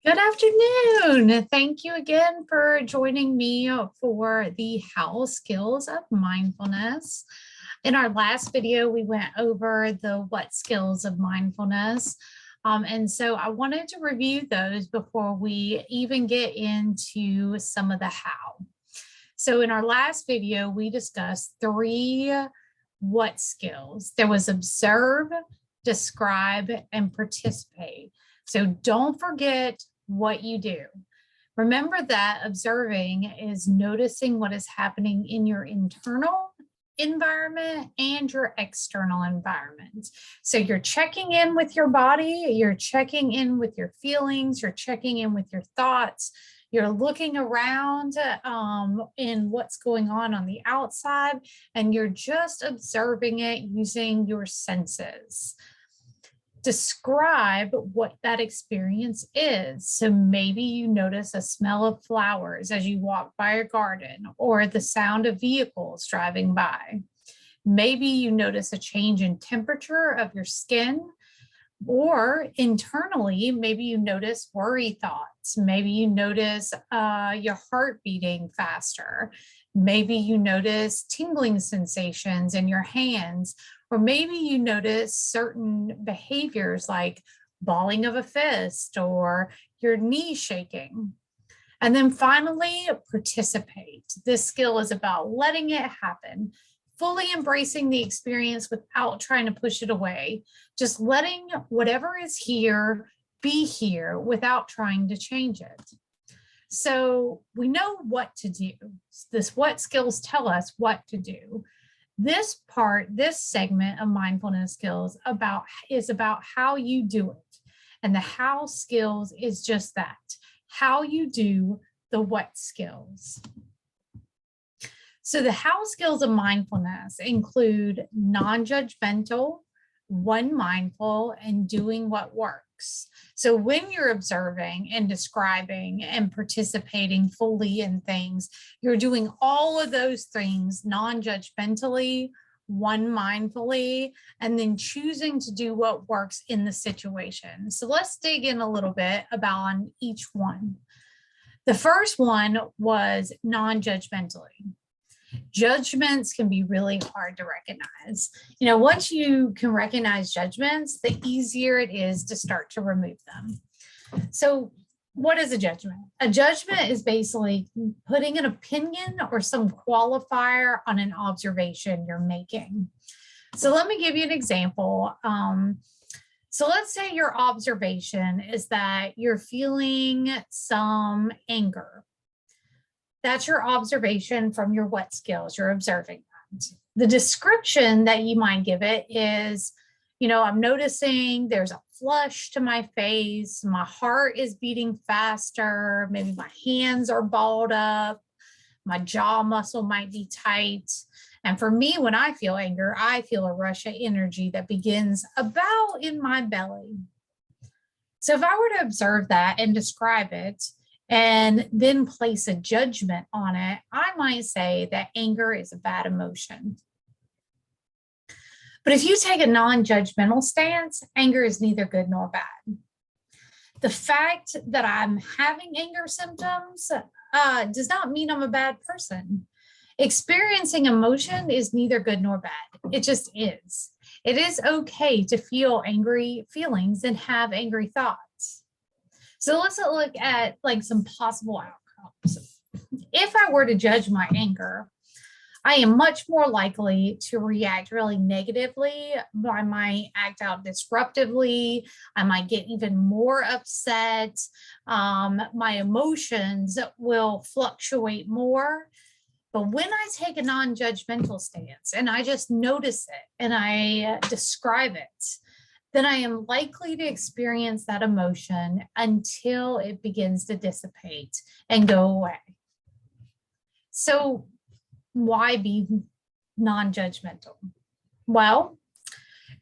Good afternoon. Thank you again for joining me for the How Skills of Mindfulness. In our last video, we went over the what skills of mindfulness. And so I wanted to review those before we even get into some of the how. So in our last video, we discussed three what skills. There was observe, describe, and participate. So don't forget what you do. Remember that observing is noticing what is happening in your internal environment and your external environment. So you're checking in with your body, you're checking in with your feelings, you're checking in with your thoughts, you're looking around in what's going on the outside, and you're just observing it using your senses. Describe what that experience is. So maybe you notice a smell of flowers as you walk by a garden, or the sound of vehicles driving by. Maybe you notice a change in temperature of your skin, or internally, maybe you notice worry thoughts. Maybe you notice your heart beating faster. Maybe you notice tingling sensations in your hands, or maybe you notice certain behaviors like balling of a fist or your knee shaking. And then finally, participate. This skill is about letting it happen, fully embracing the experience without trying to push it away, just letting whatever is here be here without trying to change it. So we know what to do. This what skills tell us what to do. This segment of mindfulness skills is about how you do it. And the how skills is just that, how you do the what skills. So the how skills of mindfulness include non-judgmental, one mindful, and doing what works. So when you're observing and describing and participating fully in things, you're doing all of those things non-judgmentally, one mindfully, and then choosing to do what works in the situation. So let's dig in a little bit about each one. The first one was non-judgmentally. Judgments can be really hard to recognize. Once you can recognize judgments, the easier it is to start to remove them. So what is a judgment? A judgment is basically putting an opinion or some qualifier on an observation you're making. So let me give you an example. So let's say your observation is that you're feeling some anger. That's your observation from your what skills. You're observing that. The description that you might give it is, I'm noticing there's a flush to my face. My heart is beating faster. Maybe my hands are balled up. My jaw muscle might be tight. And for me, when I feel anger, I feel a rush of energy that begins about in my belly. So if I were to observe that and describe it, and then place a judgment on it, I might say that anger is a bad emotion. But if you take a non-judgmental stance, anger is neither good nor bad. The fact that I'm having anger symptoms does not mean I'm a bad person. Experiencing emotion is neither good nor bad. It just is. It is okay to feel angry feelings and have angry thoughts. So let's look at some possible outcomes. If I were to judge my anger, I am much more likely to react really negatively. I might act out disruptively. I might get even more upset. My emotions will fluctuate more. But when I take a non-judgmental stance and I just notice it and I describe it, then I am likely to experience that emotion until it begins to dissipate and go away. So why be non-judgmental? Well,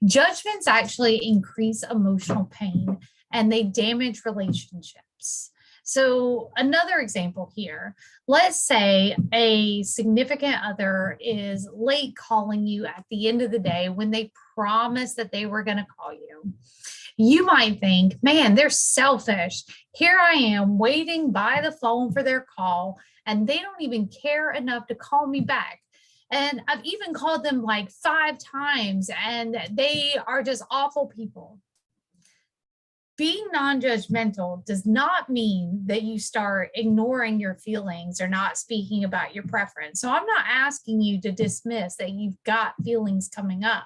judgments actually increase emotional pain and they damage relationships. So another example here, let's say a significant other is late calling you at the end of the day when they promised that they were going to call you. You might think, man, they're selfish. Here I am waiting by the phone for their call, and they don't even care enough to call me back. And I've even called them like 5 times, and they are just awful people. Being non-judgmental does not mean that you start ignoring your feelings or not speaking about your preference. So I'm not asking you to dismiss that you've got feelings coming up.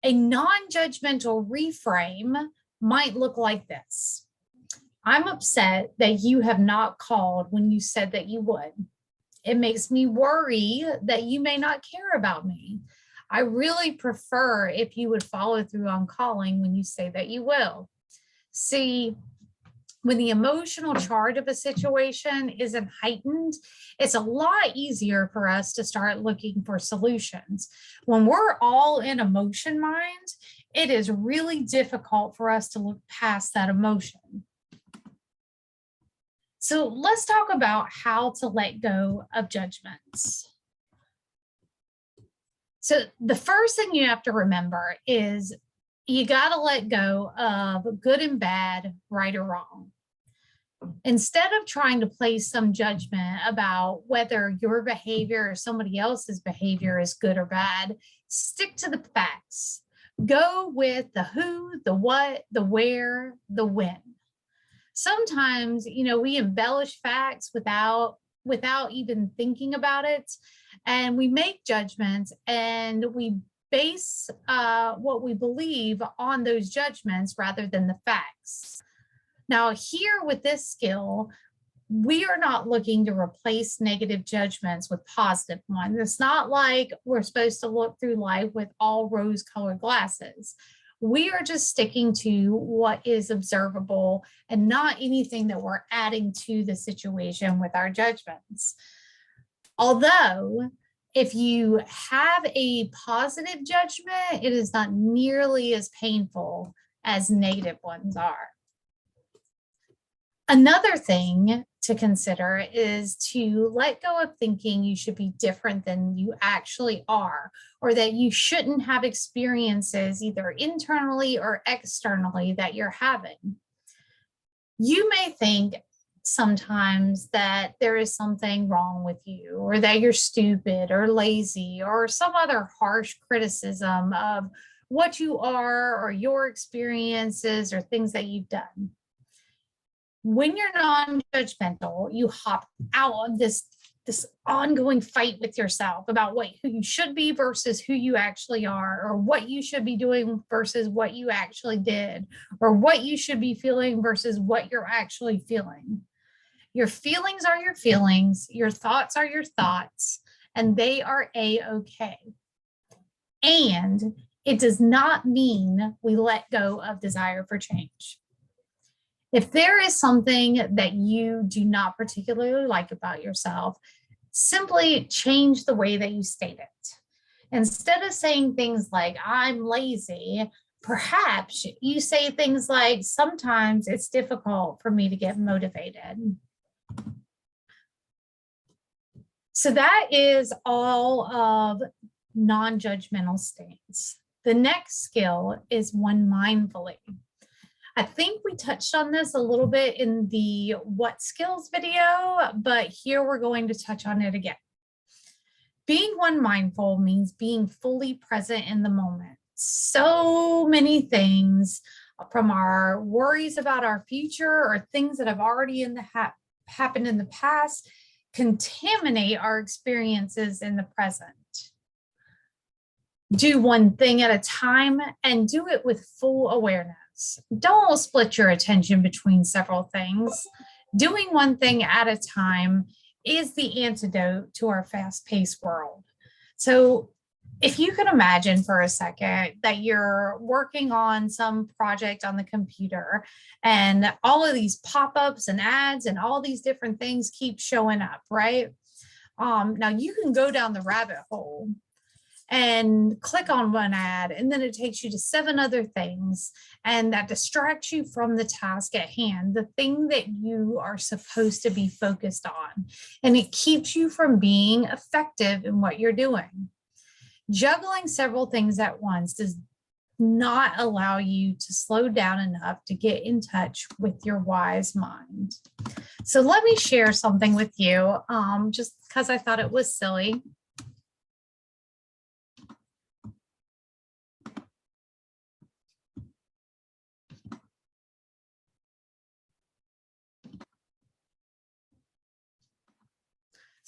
A non-judgmental reframe might look like this. I'm upset that you have not called when you said that you would. It makes me worry that you may not care about me. I really prefer if you would follow through on calling when you say that you will. See, when the emotional charge of a situation isn't heightened, it's a lot easier for us to start looking for solutions. When we're all in emotion mind, it is really difficult for us to look past that emotion. So let's talk about how to let go of judgments. So the first thing you have to remember is you got to let go of good and bad, right or wrong. Instead of trying to place some judgment about whether your behavior or somebody else's behavior is good or bad, stick to the facts. Go with the who, the what, the where, the when. Sometimes, we embellish facts without even thinking about it, and we make judgments and we base what we believe on those judgments rather than the facts. Now, here with this skill, we are not looking to replace negative judgments with positive ones. It's not like we're supposed to look through life with all rose-colored glasses. We are just sticking to what is observable and not anything that we're adding to the situation with our judgments. Although, if you have a positive judgment, it is not nearly as painful as negative ones are. Another thing to consider is to let go of thinking you should be different than you actually are, or that you shouldn't have experiences either internally or externally that you're having. You may think sometimes that there is something wrong with you, or that you're stupid or lazy, or some other harsh criticism of what you are or your experiences or things that you've done. When you're non-judgmental, you hop out of this ongoing fight with yourself about who you should be versus who you actually are, or what you should be doing versus what you actually did, or what you should be feeling versus what you're actually feeling. Your feelings are your feelings, your thoughts are your thoughts, and they are a-okay. And it does not mean we let go of desire for change. If there is something that you do not particularly like about yourself, simply change the way that you state it. Instead of saying things like, I'm lazy, perhaps you say things like, sometimes it's difficult for me to get motivated. So that is all of non-judgmental states. The next skill is one mindfully. I think we touched on this a little bit in the what skills video, but here we're going to touch on it again. Being one mindful means being fully present in the moment. So many things, from our worries about our future or things that have already happened in the past, contaminate our experiences in the present. Do one thing at a time and do it with full awareness. Don't split your attention between several things. Doing one thing at a time is the antidote to our fast-paced world. So if you can imagine for a second that you're working on some project on the computer and all of these pop-ups and ads and all these different things keep showing up, right? Now you can go down the rabbit hole. and click on one ad, and then it takes you to 7 other things, and that distracts you from the task at hand, the thing that you are supposed to be focused on, and it keeps you from being effective in what you're doing. Juggling several things at once does not allow you to slow down enough to get in touch with your wise mind. So let me share something with you, just because I thought it was silly.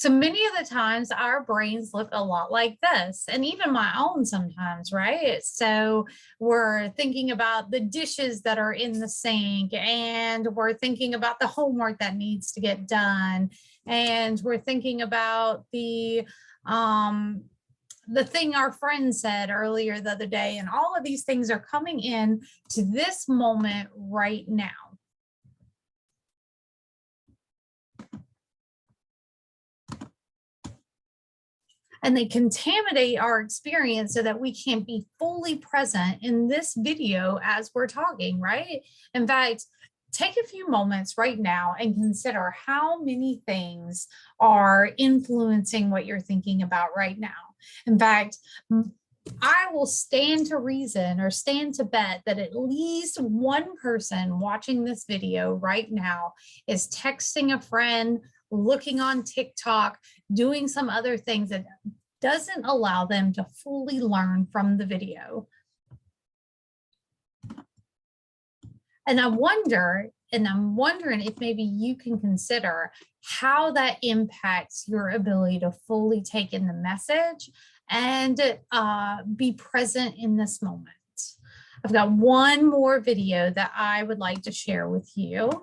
So many of the times our brains look a lot like this, and even my own sometimes, right? So we're thinking about the dishes that are in the sink, and we're thinking about the homework that needs to get done, and we're thinking about the thing our friend said earlier the other day, and all of these things are coming in to this moment right now. And they contaminate our experience so that we can't be fully present in this video as we're talking, right? In fact, take a few moments right now and consider how many things are influencing what you're thinking about right now. In fact, I will stand to reason or stand to bet that at least one person watching this video right now is texting a friend, looking on TikTok, doing some other things that doesn't allow them to fully learn from the video. And I'm wondering if maybe you can consider how that impacts your ability to fully take in the message and be present in this moment. I've got one more video that I would like to share with you.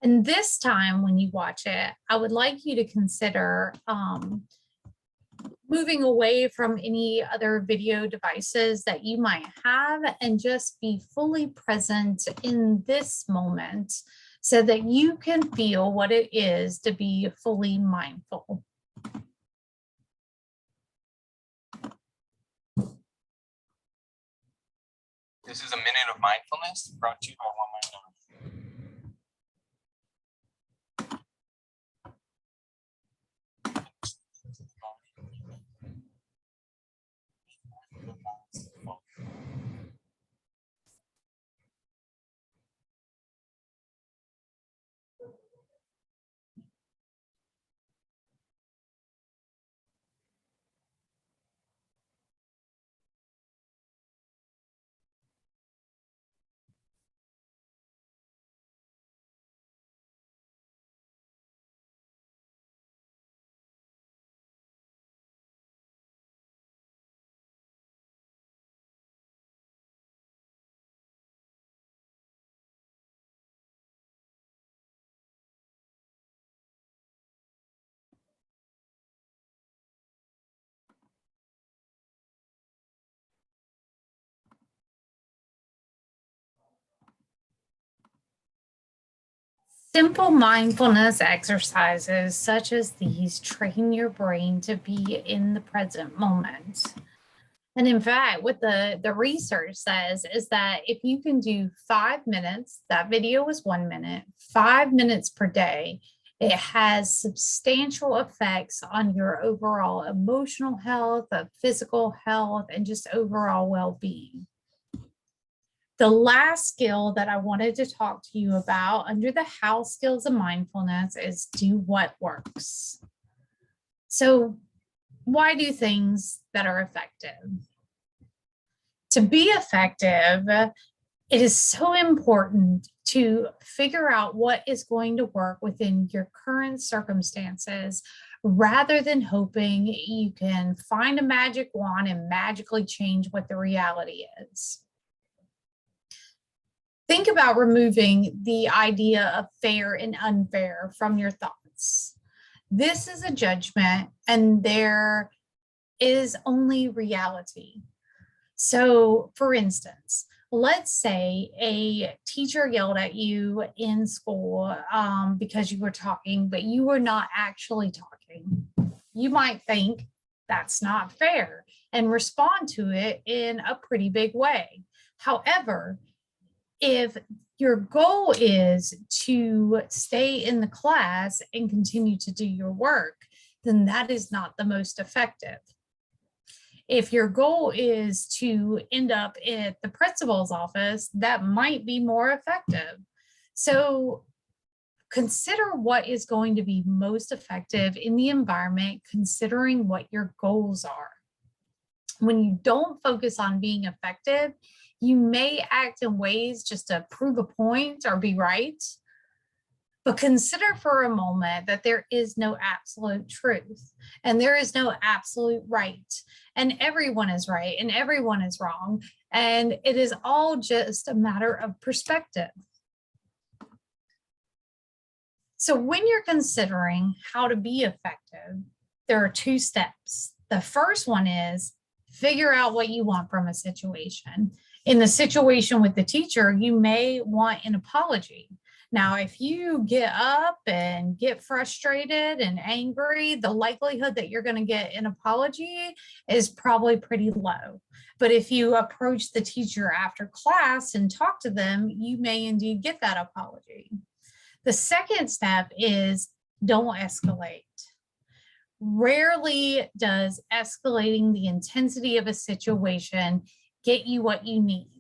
And this time when you watch it, I would like you to consider moving away from any other video devices that you might have and just be fully present in this moment so that you can feel what it is to be fully mindful. This is a minute of mindfulness brought to you by One Mind Now. Simple mindfulness exercises such as these train your brain to be in the present moment. And in fact, what the research says is that if you can do 5 minutes, that video was 1 minute, 5 minutes per day, it has substantial effects on your overall emotional health, physical health, and just overall well-being. The last skill that I wanted to talk to you about under the How Skills of Mindfulness is do what works. So why do things that are effective? To be effective, it is so important to figure out what is going to work within your current circumstances rather than hoping you can find a magic wand and magically change what the reality is. Think about removing the idea of fair and unfair from your thoughts. This is a judgment, and there is only reality. So, for instance, let's say a teacher yelled at you in school because you were talking, but you were not actually talking. You might think that's not fair and respond to it in a pretty big way. However, if your goal is to stay in the class and continue to do your work, then that is not the most effective. If your goal is to end up at the principal's office, that might be more effective. So consider what is going to be most effective in the environment, considering what your goals are. When you don't focus on being effective, you may act in ways just to prove a point or be right. But consider for a moment that there is no absolute truth and there is no absolute right. And everyone is right and everyone is wrong. And it is all just a matter of perspective. So when you're considering how to be effective, there are 2 steps. The first one is figure out what you want from a situation. In the situation with the teacher, you may want an apology. Now, if you get up and get frustrated and angry, the likelihood that you're going to get an apology is probably pretty low. But if you approach the teacher after class and talk to them, you may indeed get that apology. The second step is don't escalate. Rarely does escalating the intensity of a situation get you what you need.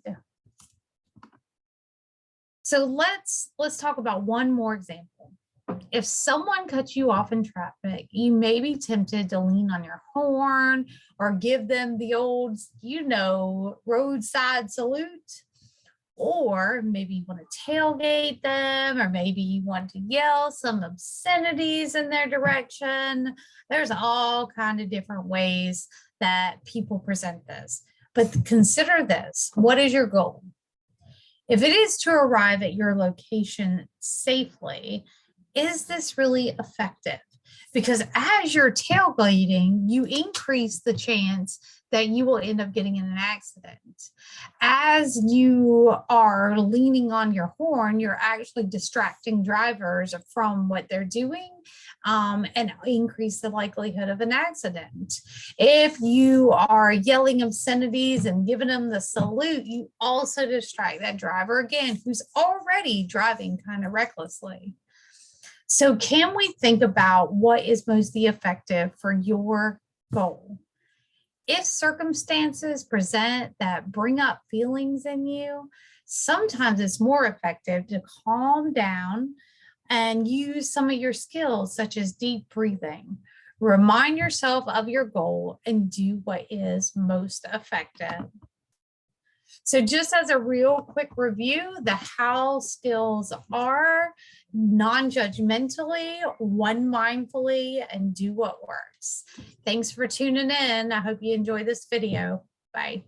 So let's talk about one more example. If someone cuts you off in traffic, you may be tempted to lean on your horn or give them the old, roadside salute. Or maybe you want to tailgate them, or maybe you want to yell some obscenities in their direction. There's all kinds of different ways that people present this. But consider this. What is your goal? If it is to arrive at your location safely, is this really effective? Because as you're tailgating, you increase the chance that you will end up getting in an accident. As you are leaning on your horn, you're actually distracting drivers from what they're doing and increase the likelihood of an accident. If you are yelling obscenities and giving them the salute, you also distract that driver again, who's already driving kind of recklessly. So can we think about what is mostly effective for your goal? If circumstances present that bring up feelings in you, sometimes it's more effective to calm down and use some of your skills, such as deep breathing. Remind yourself of your goal and do what is most effective. So just as a real quick review, the how skills are non-judgmentally, one mindfully, and do what works. Thanks for tuning in. I hope you enjoy this video. Bye.